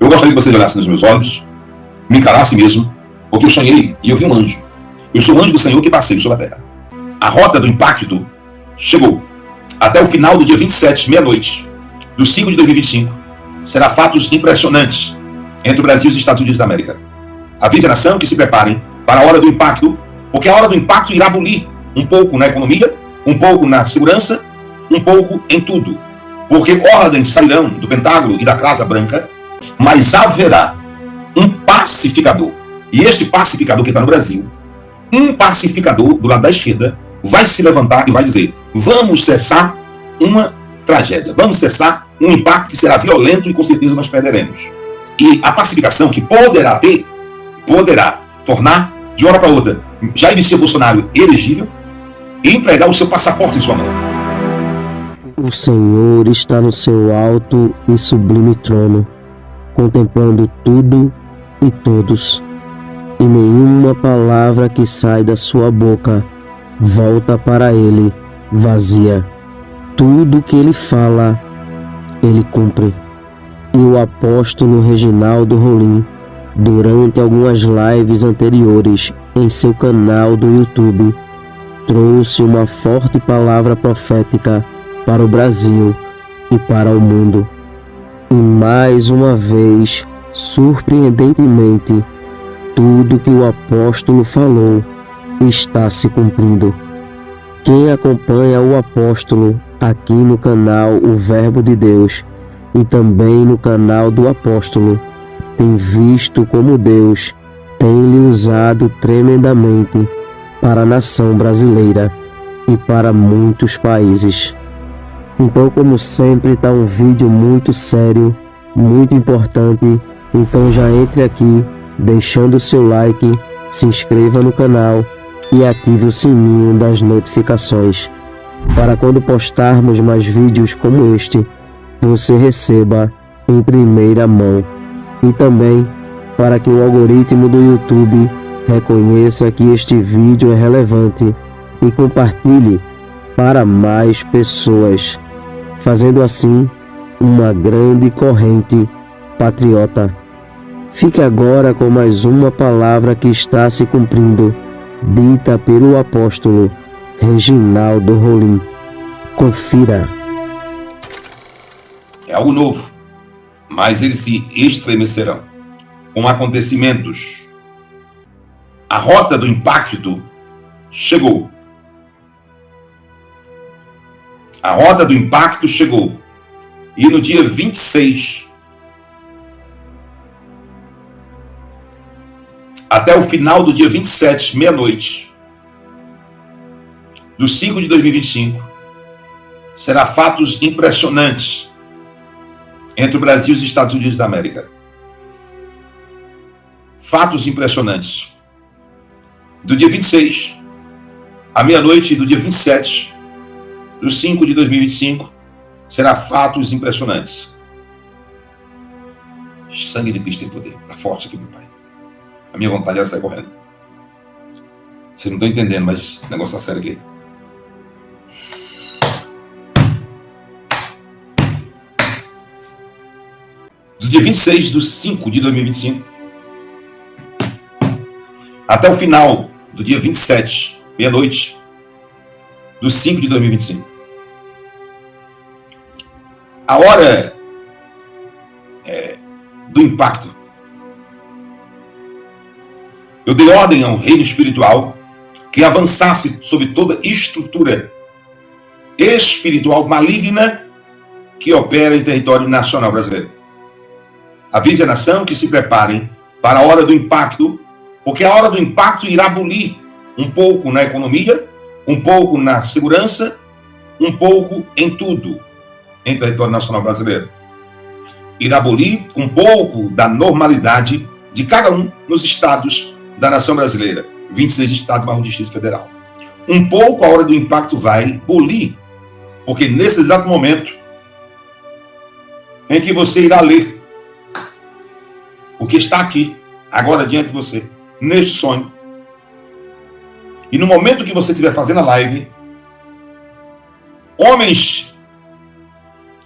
Eu gostaria que você olhasse nos meus olhos, me encarasse mesmo, porque eu sonhei e eu vi um anjo. Eu sou o anjo do Senhor que passeio sobre a terra. A rota do impacto chegou. Até o final do dia 27, meia-noite, do 5 de 2025, será fatos impressionantes entre o Brasil e os Estados Unidos da América. Avise a nação que se preparem para a hora do impacto, porque a hora do impacto irá abolir um pouco na economia, um pouco na segurança, um pouco em tudo. Porque ordens sairão do Pentágono e da Casa Branca, mas haverá um pacificador. E este pacificador que está no Brasil, um pacificador do lado da esquerda, vai se levantar e vai dizer: vamos cessar uma tragédia, vamos cessar um impacto que será violento e com certeza nós perderemos. E a pacificação que poderá tornar, de uma hora para outra, Jair Messias Bolsonaro elegível e entregar o seu passaporte em sua mão. O Senhor está no seu alto e sublime trono, contemplando tudo e todos, e nenhuma palavra que sai da sua boca volta para ele vazia. Tudo que ele fala, ele cumpre. E o apóstolo Reginaldo Rolim, durante algumas lives anteriores em seu canal do YouTube, trouxe uma forte palavra profética para o Brasil e para o mundo. E mais uma vez, surpreendentemente, tudo que o apóstolo falou está se cumprindo. Quem acompanha o apóstolo aqui no canal O Verbo de Deus e também no canal do apóstolo tem visto como Deus tem lhe usado tremendamente para a nação brasileira e para muitos países. Então, como sempre, está um vídeo muito sério, muito importante. Então já entre aqui, deixando o seu like, se inscreva no canal e ative o sininho das notificações, para quando postarmos mais vídeos como este, você receba em primeira mão. E também para que o algoritmo do YouTube reconheça que este vídeo é relevante e compartilhe para mais pessoas, fazendo assim uma grande corrente patriota. Fique agora com mais uma palavra que está se cumprindo, dita pelo apóstolo Reginaldo Rolim. Confira. É algo novo, mas eles se estremecerão com acontecimentos. A rota do impacto chegou. A roda do impacto chegou. E no dia 26, até o final do dia 27, meia-noite, do 5 de 2025, será fatos impressionantes entre o Brasil e os Estados Unidos da América. Fatos impressionantes. Do dia 26, à meia-noite do dia 27, do 5 de 2025, será fatos impressionantes. Sangue de Cristo tem poder. Está forte aqui, meu Pai. A minha vontade era sair correndo. Vocês não estão entendendo, mas o negócio está sério aqui. Do dia 26 do 5 de 2025 até o final do dia 27, meia-noite, do 5 de 2025. A hora do impacto. Eu dei ordem ao reino espiritual que avançasse sobre toda estrutura espiritual maligna que opera em território nacional brasileiro. Avise a nação que se preparem para a hora do impacto, porque a hora do impacto irá abolir um pouco na economia, um pouco na segurança, um pouco em tudo em território nacional brasileiro. Irá abolir um pouco da normalidade de cada um nos estados da nação brasileira. 26 estados mais um Distrito Federal. Um pouco a hora do impacto vai abolir, porque nesse exato momento em que você irá ler o que está aqui, agora diante de você, neste sonho, e no momento que você estiver fazendo a live, homens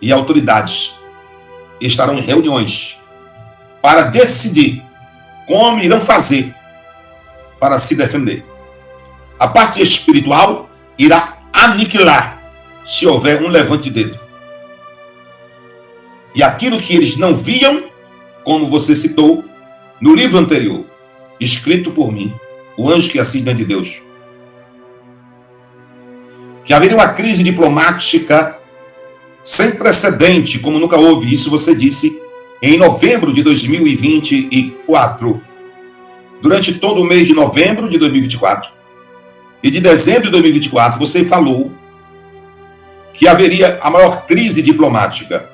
e autoridades estarão em reuniões para decidir como irão fazer para se defender. A parte espiritual irá aniquilar se houver um levante de dedo. E aquilo que eles não viam, como você citou no livro anterior, escrito por mim, o anjo que assiste diante de Deus, que haveria uma crise diplomática sem precedente, como nunca houve. Isso você disse em novembro de 2024. Durante todo o mês de novembro de 2024 e de dezembro de 2024, você falou que haveria a maior crise diplomática.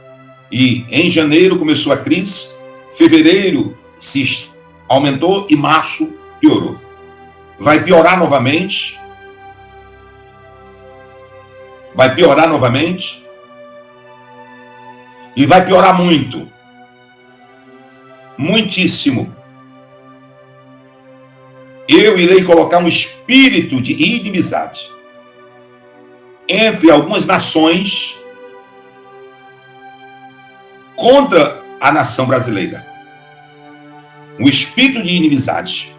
E em janeiro começou a crise, fevereiro se aumentou e março piorou. Vai piorar novamente. Vai piorar novamente. E vai piorar muito. Muitíssimo. Eu irei colocar um espírito de inimizade entre algumas nações contra a nação brasileira. Um espírito de inimizade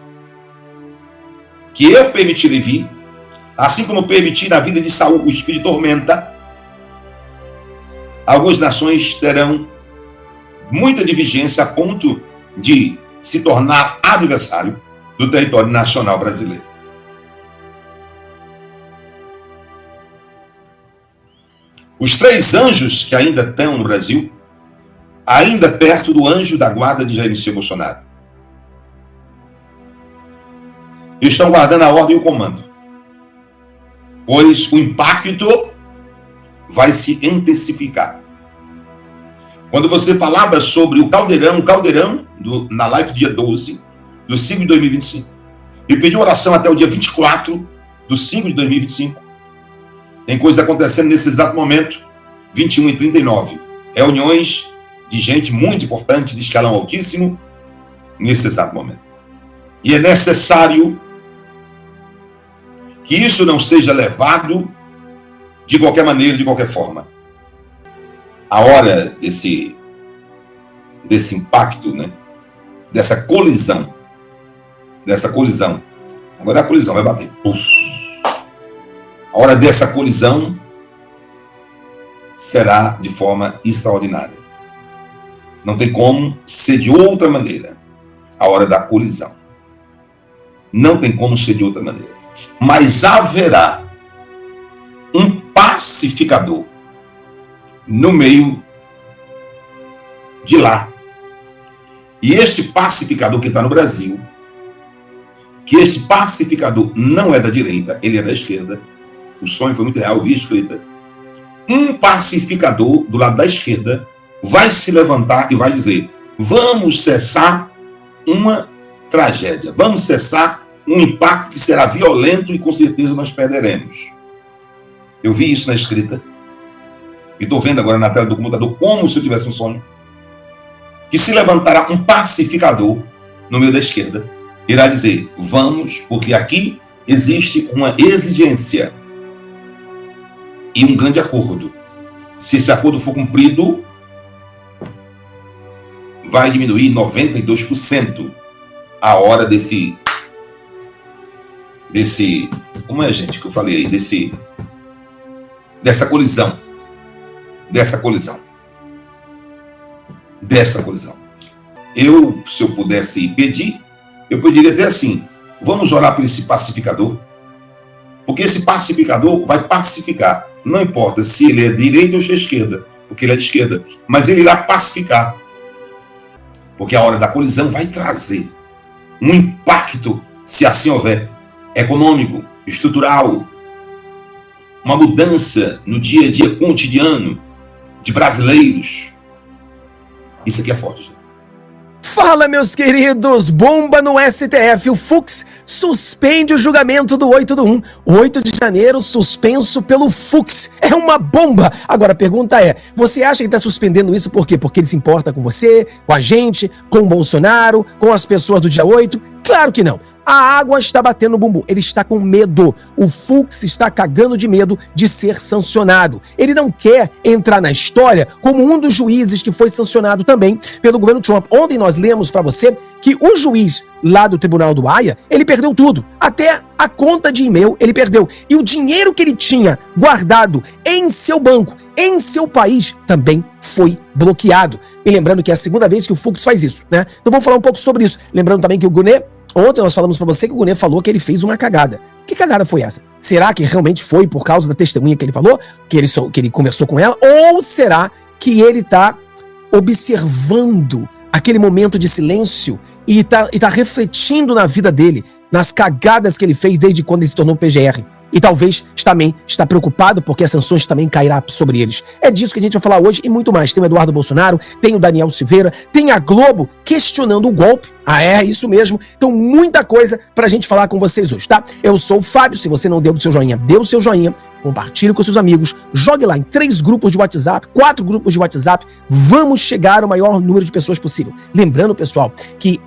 que eu permitirei vir, assim como permiti na vida de Saul o espírito de tormenta. Algumas nações terão muita divergência a ponto de se tornar adversário do território nacional brasileiro. Os 3 anjos que ainda estão no Brasil, ainda perto do anjo da guarda de Jair Messias Bolsonaro, estão guardando a ordem e o comando, pois o impacto vai se intensificar. Quando você falava sobre o caldeirão na live do dia 12 do 5 de 2025, e pediu oração até o dia 24 do 5 de 2025, tem coisa acontecendo nesse exato momento, 21 e 39, reuniões de gente muito importante, de escalão altíssimo, nesse exato momento. E é necessário que isso não seja levado de qualquer maneira, de qualquer forma. A hora desse impacto, né? Dessa colisão. Agora a colisão vai bater. A hora dessa colisão será de forma extraordinária. Não tem como ser de outra maneira. A hora da colisão. Não tem como ser de outra maneira. Mas haverá um pacificador no meio de lá. E este pacificador que está no Brasil, que esse pacificador não é da direita, ele é da esquerda. O sonho foi muito real, eu vi escrita. Um pacificador do lado da esquerda vai se levantar e vai dizer: vamos cessar uma tragédia, vamos cessar um impacto que será violento e com certeza nós perderemos. Eu vi isso na escrita e estou vendo agora na tela do computador como se eu tivesse um sonho, que se levantará um pacificador no meio da esquerda, irá dizer: vamos, porque aqui existe uma exigência e um grande acordo. Se esse acordo for cumprido, vai diminuir 92% a hora desse, como é, gente, que eu falei aí, dessa colisão. Eu, se eu pudesse pedir, eu pediria até assim: vamos orar por esse pacificador, porque esse pacificador vai pacificar, não importa se ele é de direita ou de esquerda, porque ele é de esquerda, mas ele irá pacificar, porque a hora da colisão vai trazer um impacto, se assim houver, econômico, estrutural, uma mudança no dia a dia cotidiano de brasileiros. Isso aqui é forte, gente. Fala, meus queridos! Bomba no STF. O Fux suspende o julgamento do 8/1. 8 de janeiro, suspenso pelo Fux. É uma bomba! Agora, a pergunta é, você acha que está suspendendo isso por quê? Porque ele se importa com você, com a gente, com o Bolsonaro, com as pessoas do dia 8? Claro que não. A água está batendo no bumbum. Ele está com medo. O Fux está cagando de medo de ser sancionado. Ele não quer entrar na história como um dos juízes que foi sancionado também pelo governo Trump. Ontem nós lemos para você que o juiz lá do Tribunal do Haia, ele perdeu tudo. Até a conta de e-mail ele perdeu. E o dinheiro que ele tinha guardado em seu banco, em seu país, também foi bloqueado. E lembrando que é a segunda vez que o Fux faz isso, né? Então vamos falar um pouco sobre isso. Lembrando também que o Gunê, ontem nós falamos pra você que o Gunê falou que ele fez uma cagada. Que cagada foi essa? Será que realmente foi por causa da testemunha que ele falou? Que ele conversou com ela? Ou será que ele tá observando aquele momento de silêncio e tá refletindo na vida dele, nas cagadas que ele fez desde quando ele se tornou PGR? E talvez também está preocupado porque as sanções também cairá sobre eles. É disso que a gente vai falar hoje e muito mais. Tem o Eduardo Bolsonaro, tem o Daniel Silveira, tem a Globo questionando o golpe. Ah, é isso mesmo. Então, muita coisa pra gente falar com vocês hoje, tá? Eu sou o Fábio. Se você não deu o seu joinha, dê o seu joinha. Compartilhe com seus amigos. Jogue lá em 3 grupos de WhatsApp, 4 grupos de WhatsApp. Vamos chegar ao maior número de pessoas possível. Lembrando, pessoal, que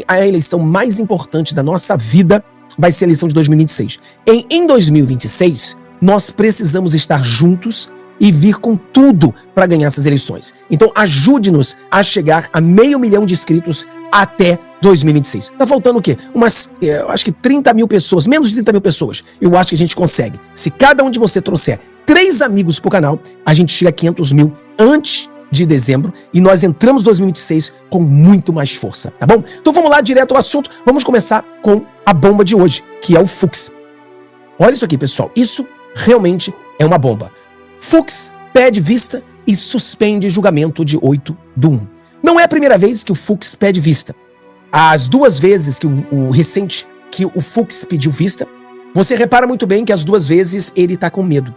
a eleição mais importante da nossa vida vai ser a eleição de 2026. Em 2026, nós precisamos estar juntos e vir com tudo para ganhar essas eleições. Então, ajude-nos a chegar a 500 mil de inscritos até 2026. Tá faltando o quê? Eu acho que 30 mil pessoas, menos de 30 mil pessoas. Eu acho que a gente consegue. Se cada um de você trouxer 3 amigos pro canal, a gente chega a 500 mil antes de dezembro e nós entramos 2026 com muito mais força, tá bom? Então vamos lá, direto ao assunto. Vamos começar com a bomba de hoje, que é o Fux. Olha isso aqui, pessoal. Isso realmente é uma bomba. Fux pede vista e suspende julgamento de 8/1. Não é a primeira vez que o Fux pede vista. As 2 vezes que o Fux pediu vista, você repara muito bem que as 2 vezes ele tá com medo.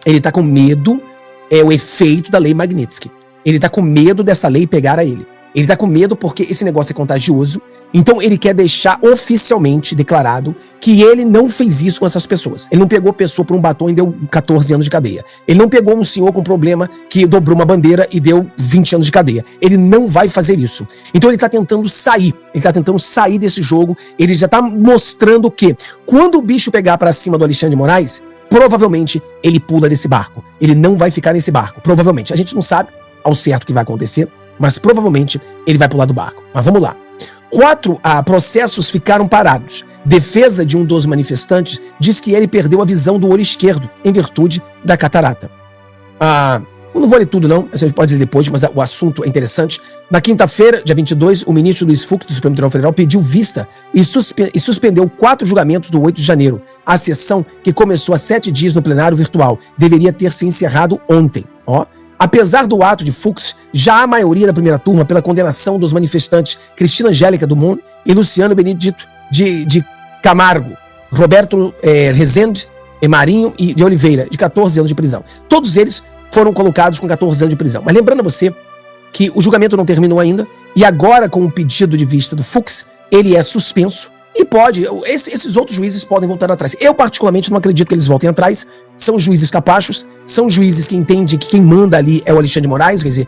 Ele tá com medo, é o efeito da lei Magnitsky. Ele tá com medo dessa lei pegar a ele. Ele tá com medo porque esse negócio é contagioso, então ele quer deixar oficialmente declarado que ele não fez isso com essas pessoas. Ele não pegou pessoa por um batom e deu 14 anos de cadeia. Ele não pegou um senhor com problema que dobrou uma bandeira e deu 20 anos de cadeia. Ele não vai fazer isso. Então ele tá tentando sair. Ele tá tentando sair desse jogo. Ele já tá mostrando que quando o bicho pegar pra cima do Alexandre de Moraes, provavelmente ele pula desse barco. Ele não vai ficar nesse barco. Provavelmente. A gente não sabe ao certo o que vai acontecer, mas provavelmente ele vai pular do barco. Mas vamos lá. 4 processos ficaram parados. Defesa de um dos manifestantes diz que ele perdeu a visão do olho esquerdo em virtude da catarata. Eu não vou ler tudo não, a gente pode ler depois, mas o assunto é interessante. Na quinta-feira, dia 22, o ministro Luiz Fux, do Supremo Tribunal Federal, pediu vista e suspendeu 4 julgamentos do 8 de janeiro. A sessão, que começou há 7 dias no plenário virtual, deveria ter se encerrado ontem. Apesar do ato de Fux, já há maioria da primeira turma pela condenação dos manifestantes Cristina Angélica Dumont e Luciano Benedito de Camargo, Roberto Rezende, Marinho e de Oliveira, de 14 anos de prisão. Todos eles foram colocados com 14 anos de prisão. Mas lembrando a você que o julgamento não terminou ainda e agora com o pedido de vista do Fux, ele é suspenso. E esses outros juízes podem voltar atrás. Eu, particularmente, não acredito que eles voltem atrás. São juízes capachos, são juízes que entendem que quem manda ali é o Alexandre de Moraes, quer dizer,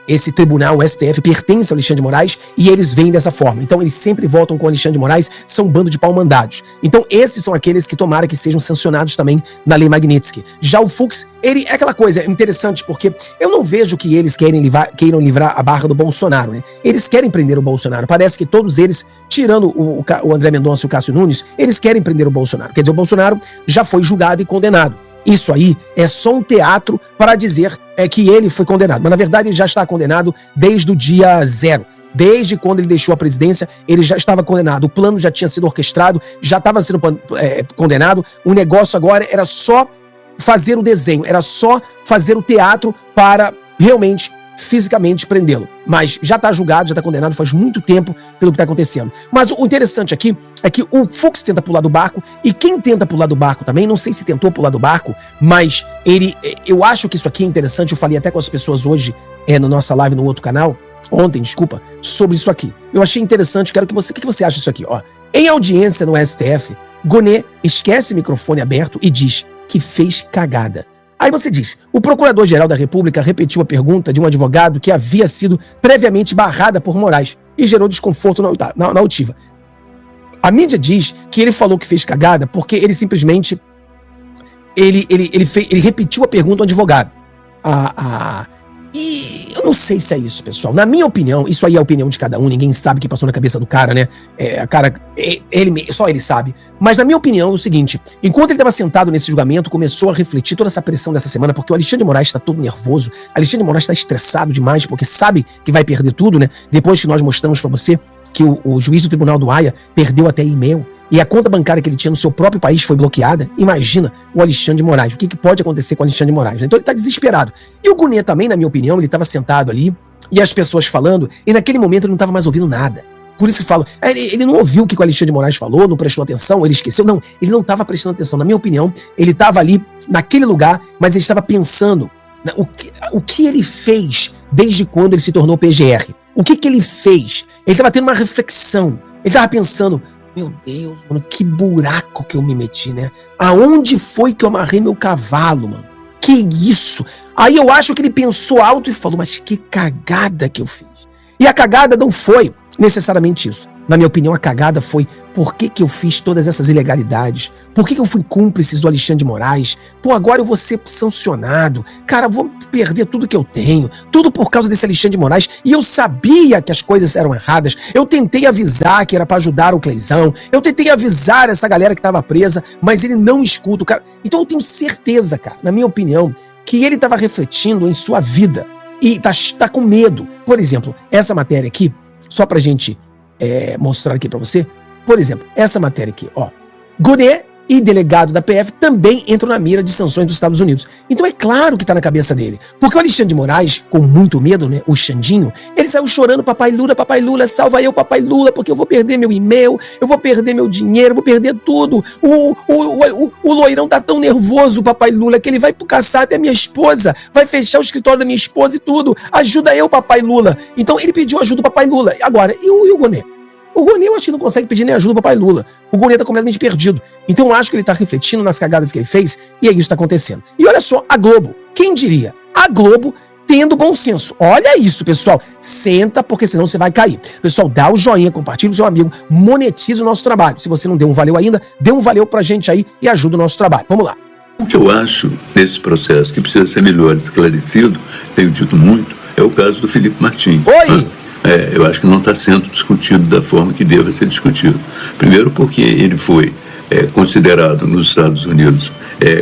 esse tribunal, o STF, pertence ao Alexandre de Moraes e eles vêm dessa forma. Então eles sempre votam com o Alexandre de Moraes, são um bando de pau-mandados. Então esses são aqueles que tomara que sejam sancionados também na lei Magnitsky. Já o Fux, ele é aquela coisa interessante, porque eu não vejo que eles queiram livrar a barra do Bolsonaro, né? Eles querem prender o Bolsonaro. Parece que todos eles, tirando o André Mendonça e o Cássio Nunes, eles querem prender o Bolsonaro. Quer dizer, o Bolsonaro já foi julgado e condenado. Isso aí é só um teatro para dizer que ele foi condenado. Mas, na verdade, ele já está condenado desde o dia 0. Desde quando ele deixou a presidência, ele já estava condenado. O plano já tinha sido orquestrado, já estava sendo condenado. O negócio agora era só fazer o desenho, era só fazer o teatro para realmente, fisicamente prendê-lo. Mas já está julgado, já está condenado faz muito tempo pelo que está acontecendo. Mas o interessante aqui é que o Fux tenta pular do barco, e quem tenta pular do barco também, não sei se tentou pular do barco, mas eu acho que isso aqui é interessante. Eu falei até com as pessoas hoje, na nossa live no outro canal, ontem, desculpa, sobre isso aqui. Eu achei interessante, o que você acha disso aqui? Em audiência no STF, Gunê esquece o microfone aberto e diz que fez cagada. Aí você diz, o Procurador-Geral da República repetiu a pergunta de um advogado que havia sido previamente barrada por Moraes. e gerou desconforto na altiva. A mídia diz que ele falou que fez cagada porque ele simplesmente ele repetiu a pergunta ao advogado. E eu não sei se é isso, pessoal. Na minha opinião, isso aí é a opinião de cada um, ninguém sabe o que passou na cabeça do cara, né? Só ele sabe. Mas na minha opinião é o seguinte, enquanto ele estava sentado nesse julgamento, começou a refletir toda essa pressão dessa semana, porque o Alexandre de Moraes está todo nervoso, Alexandre de Moraes está estressado demais, porque sabe que vai perder tudo, né? Depois que nós mostramos para você que o juiz do Tribunal do Haia perdeu até e-mail, e a conta bancária que ele tinha no seu próprio país foi bloqueada. Imagina o Alexandre de Moraes. O que pode acontecer com o Alexandre de Moraes? Né? Então ele está desesperado. E o Gunê também, na minha opinião, ele estava sentado ali, e as pessoas falando, e naquele momento ele não estava mais ouvindo nada. Por isso que falo, ele não ouviu o que o Alexandre de Moraes falou, não prestou atenção, ele esqueceu. Não, ele não estava prestando atenção. Na minha opinião, ele estava ali naquele lugar, mas ele estava pensando, né, o que ele fez desde quando ele se tornou PGR. O que ele fez? Ele estava tendo uma reflexão. Ele estava pensando, meu Deus, mano, que buraco que eu me meti, né? Aonde foi que eu amarrei meu cavalo, mano? Que isso? Aí eu acho que ele pensou alto e falou, mas que cagada que eu fiz. E a cagada não foi necessariamente isso. Na minha opinião, a cagada foi por que eu fiz todas essas ilegalidades? Por que eu fui cúmplice do Alexandre de Moraes? Pô, agora eu vou ser sancionado. Cara, vou perder tudo que eu tenho. Tudo por causa desse Alexandre de Moraes. E eu sabia que as coisas eram erradas. Eu tentei avisar que era pra ajudar o Cleizão. Eu tentei avisar essa galera que tava presa, mas ele não escuta o cara. Então eu tenho certeza, cara, na minha opinião, que ele tava refletindo em sua vida. E tá com medo. Por exemplo, essa matéria aqui, só pra gente mostrar aqui pra você. Por exemplo, essa matéria aqui, ó. Gunê e delegado da PF também entram na mira de sanções dos Estados Unidos. Então é claro que tá na cabeça dele. Porque o Alexandre de Moraes, com muito medo, né, o Xandinho, ele saiu chorando, papai Lula, salva eu, papai Lula, porque eu vou perder meu e-mail, eu vou perder meu dinheiro, eu vou perder tudo. O loirão tá tão nervoso, papai Lula, que ele vai caçar até minha esposa, vai fechar o escritório da minha esposa e tudo. Ajuda eu, papai Lula. Então ele pediu ajuda do papai Lula. Agora, e o Gunê? O Gunê eu acho que não consegue pedir nem ajuda do papai Lula. O Gunê tá completamente perdido. Então eu acho que ele tá refletindo nas cagadas que ele fez e é isso que tá acontecendo. E olha só, a Globo. Quem diria? A Globo tendo bom senso. Olha isso, pessoal. Senta, porque senão você vai cair. Pessoal, dá o joinha, compartilha com o seu amigo, monetiza o nosso trabalho. Se você não deu um valeu ainda, dê um valeu pra gente aí e ajuda o nosso trabalho. Vamos lá. O que eu acho nesse processo que precisa ser melhor esclarecido, tenho dito muito, é o caso do Felipe Martins. Oi! Eu acho que não está sendo discutido da forma que deva ser discutido. Primeiro porque ele foi considerado nos Estados Unidos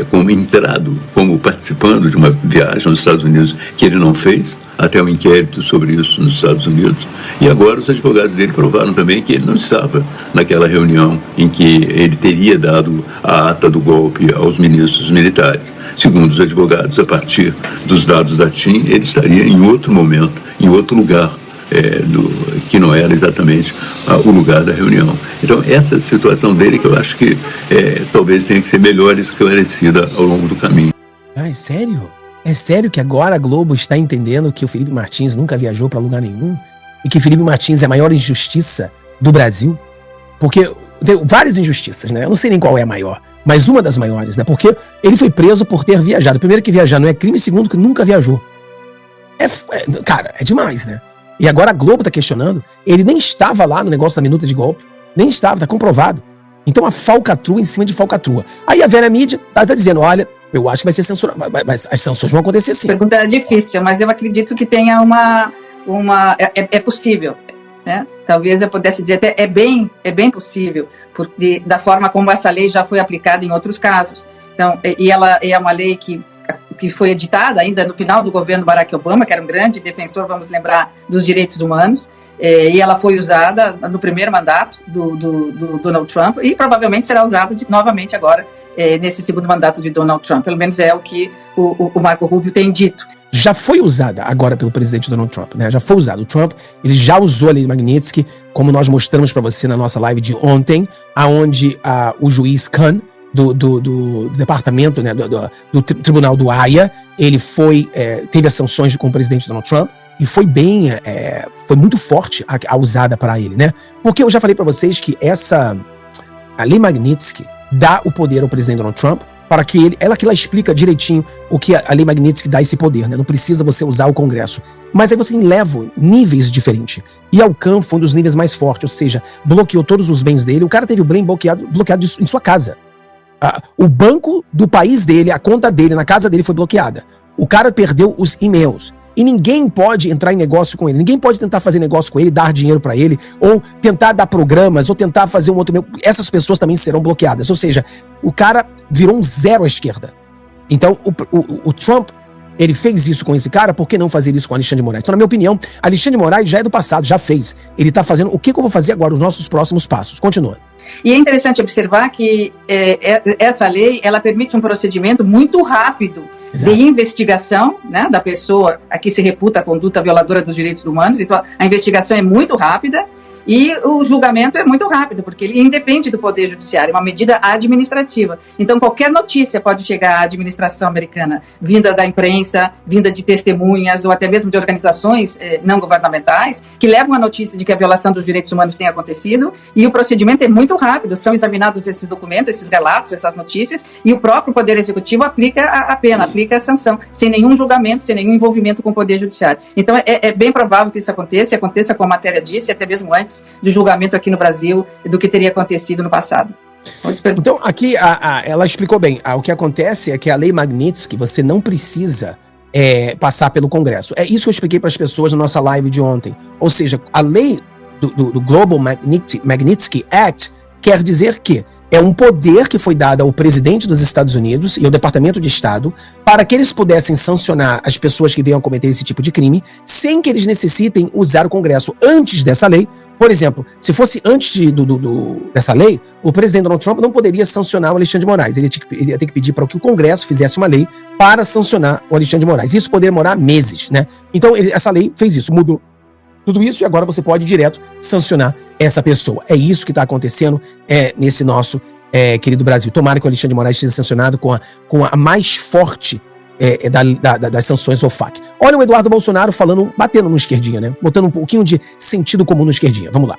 como entrado, como participando de uma viagem aos Estados Unidos que ele não fez, até um inquérito sobre isso nos Estados Unidos. E agora os advogados dele provaram também que ele não estava naquela reunião em que ele teria dado a ata do golpe aos ministros militares. Segundo os advogados, a partir dos dados da TIM, ele estaria em outro momento, em outro lugar, que não era exatamente o lugar da reunião. Então, essa situação dele que eu acho que talvez tenha que ser melhor esclarecida ao longo do caminho. Ah, é sério? É sério que agora a Globo está entendendo que o Felipe Martins nunca viajou para lugar nenhum? E que Felipe Martins é a maior injustiça do Brasil? Porque tem várias injustiças, né? Eu não sei nem qual é a maior, mas uma das maiores, né? Porque ele foi preso por ter viajado. Primeiro que viajar não é crime, segundo que nunca viajou. Cara, é demais, né? E agora a Globo tá questionando. Ele nem estava lá no negócio da minuta de golpe. Nem estava, tá comprovado. Então a falcatrua em cima de falcatrua. Aí a velha mídia tá dizendo, olha, eu acho que vai ser censurado. As sanções vão acontecer sim. A pergunta é difícil, mas eu acredito que tenha é possível. Né? Talvez eu pudesse dizer até é bem possível, da forma como essa lei já foi aplicada em outros casos. Então, e ela é uma lei que foi editada ainda no final do governo Barack Obama, que era um grande defensor, vamos lembrar, dos direitos humanos, e ela foi usada no primeiro mandato do Donald Trump e provavelmente será usada novamente agora nesse segundo mandato de Donald Trump. Pelo menos é o que o Marco Rubio tem dito. Já foi usada agora pelo presidente Donald Trump, né? Já foi usado. O Trump, ele já usou a lei Magnitsky, como nós mostramos para você na nossa live de ontem, aonde o juiz Khan, do departamento, né, do tribunal do Haia, ele teve as sanções com o presidente Donald Trump e foi foi muito forte a usada para ele, né? Porque eu já falei para vocês que a lei Magnitsky dá o poder ao presidente Donald Trump para que ela explica direitinho o que a lei Magnitsky dá esse poder, né? Não precisa você usar o Congresso. Mas aí você eleva níveis diferentes. E Alcan foi um dos níveis mais fortes, ou seja, bloqueou todos os bens dele. O cara teve o bem bloqueado em sua casa. O banco do país dele, a conta dele, na casa dele foi bloqueada. O cara perdeu os e-mails. E ninguém pode entrar em negócio com ele. Ninguém pode tentar fazer negócio com ele, dar dinheiro pra ele, ou tentar dar programas, ou tentar fazer um outro... Essas pessoas também serão bloqueadas. Ou seja, o cara virou um zero à esquerda. Então, o Trump, ele fez isso com esse cara, por que não fazer isso com Alexandre de Moraes? Então, na minha opinião, Alexandre de Moraes já é do passado, já fez. Ele tá fazendo o que eu vou fazer agora, os nossos próximos passos. Continua. E é interessante observar que essa lei, ela permite um procedimento muito rápido de investigação, né, da pessoa a que se reputa a conduta violadora dos direitos humanos. Então, a investigação é muito rápida e o julgamento é muito rápido, porque ele independe do Poder Judiciário, é uma medida administrativa. Então, qualquer notícia pode chegar à administração americana, vinda da imprensa, vinda de testemunhas ou até mesmo de organizações não governamentais, que levam a notícia de que a violação dos direitos humanos tem acontecido, e o procedimento é muito rápido, são examinados esses documentos, esses relatos, essas notícias, e o próprio Poder Executivo aplica a pena, aplica a sanção, sem nenhum julgamento, sem nenhum envolvimento com o Poder Judiciário. Então, é bem provável que isso aconteça como a matéria disse, até mesmo antes de julgamento aqui no Brasil do que teria acontecido no passado. Então, aqui ela explicou bem. O que acontece é que a lei Magnitsky, você não precisa passar pelo Congresso. É isso que eu expliquei para as pessoas na nossa live de ontem. Ou seja, a lei do Global Magnitsky Act quer dizer que é um poder que foi dado ao presidente dos Estados Unidos e ao Departamento de Estado para que eles pudessem sancionar as pessoas que venham a cometer esse tipo de crime sem que eles necessitem usar o Congresso. Antes dessa lei, por exemplo, se fosse antes dessa lei, o presidente Donald Trump não poderia sancionar o Alexandre de Moraes. Ele ia ter que pedir para que o Congresso fizesse uma lei para sancionar o Alexandre de Moraes. Isso poderia demorar meses, né? Então, essa lei fez isso, mudou tudo isso e agora você pode direto sancionar essa pessoa. É isso que está acontecendo nesse nosso querido Brasil. Tomara que o Alexandre de Moraes seja sancionado com a mais forte das sanções ao FAC. Olha o Eduardo Bolsonaro batendo no esquerdinha, né? Botando um pouquinho de sentido comum no esquerdinha. Vamos lá.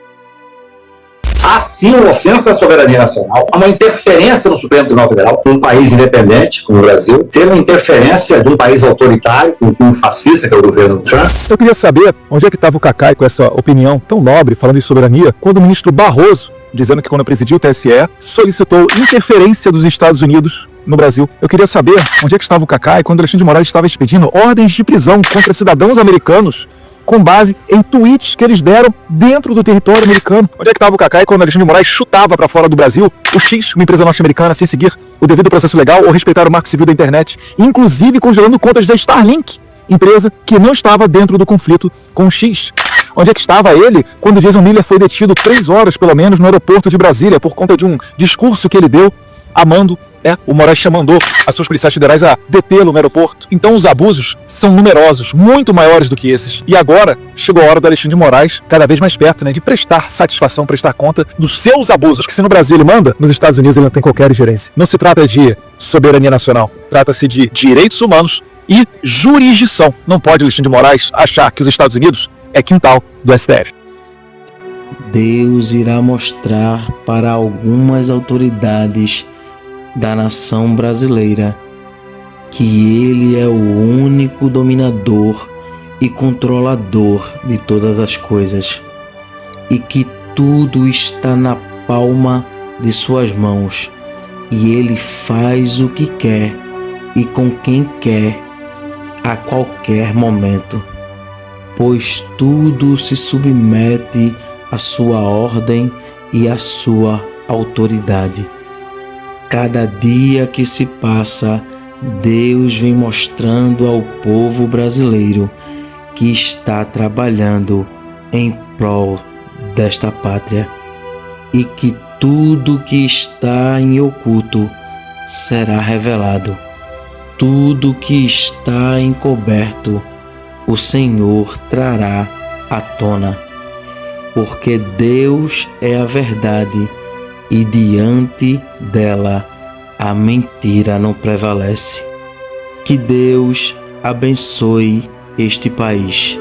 Há sim uma ofensa à soberania nacional, há uma interferência no Supremo Tribunal Federal, um país independente, como o Brasil, ter uma interferência de um país autoritário, um fascista, que é o governo Trump. Eu queria saber onde é que estava o Cacai com essa opinião tão nobre, falando em soberania, quando o ministro Barroso, dizendo que quando presidiu o TSE, solicitou interferência dos Estados Unidos no Brasil. Eu queria saber onde é que estava o Cacai quando Alexandre de Moraes estava expedindo ordens de prisão contra cidadãos americanos com base em tweets que eles deram dentro do território americano. Onde é que estava o Cacai quando Alexandre de Moraes chutava para fora do Brasil o X, uma empresa norte-americana, sem seguir o devido processo legal ou respeitar o marco civil da internet, inclusive congelando contas da Starlink, empresa que não estava dentro do conflito com o X? Onde é que estava ele quando Jason Miller foi detido 3 horas, pelo menos, no aeroporto de Brasília por conta de um discurso que ele deu amando o Moraes mandou as suas policiais federais a detê-lo no aeroporto. Então os abusos são numerosos, muito maiores do que esses. E agora chegou a hora do Alexandre de Moraes, cada vez mais perto, né, de prestar satisfação, prestar conta dos seus abusos. Que se no Brasil ele manda, nos Estados Unidos ele não tem qualquer ingerência. Não se trata de soberania nacional, trata-se de direitos humanos e jurisdição. Não pode Alexandre de Moraes achar que os Estados Unidos é quintal do STF. Deus irá mostrar para algumas autoridades da nação brasileira que ele é o único dominador e controlador de todas as coisas e que tudo está na palma de suas mãos e ele faz o que quer e com quem quer a qualquer momento, pois tudo se submete à sua ordem e à sua autoridade. Cada dia que se passa, Deus vem mostrando ao povo brasileiro que está trabalhando em prol desta pátria e que tudo que está em oculto será revelado. Tudo que está encoberto, o Senhor trará à tona, porque Deus é a verdade e diante dela a mentira não prevalece. Que Deus abençoe este país.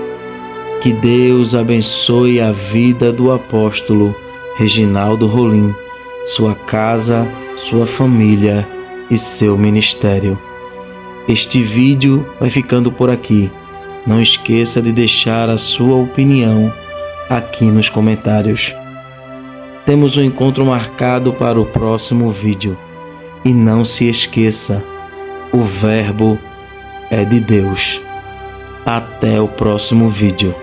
Que Deus abençoe a vida do apóstolo Reginaldo Rolim, sua casa, sua família e seu ministério. Este vídeo vai ficando por aqui. Não esqueça de deixar a sua opinião aqui nos comentários. Temos um encontro marcado para o próximo vídeo. E não se esqueça, o Verbo é de Deus. Até o próximo vídeo.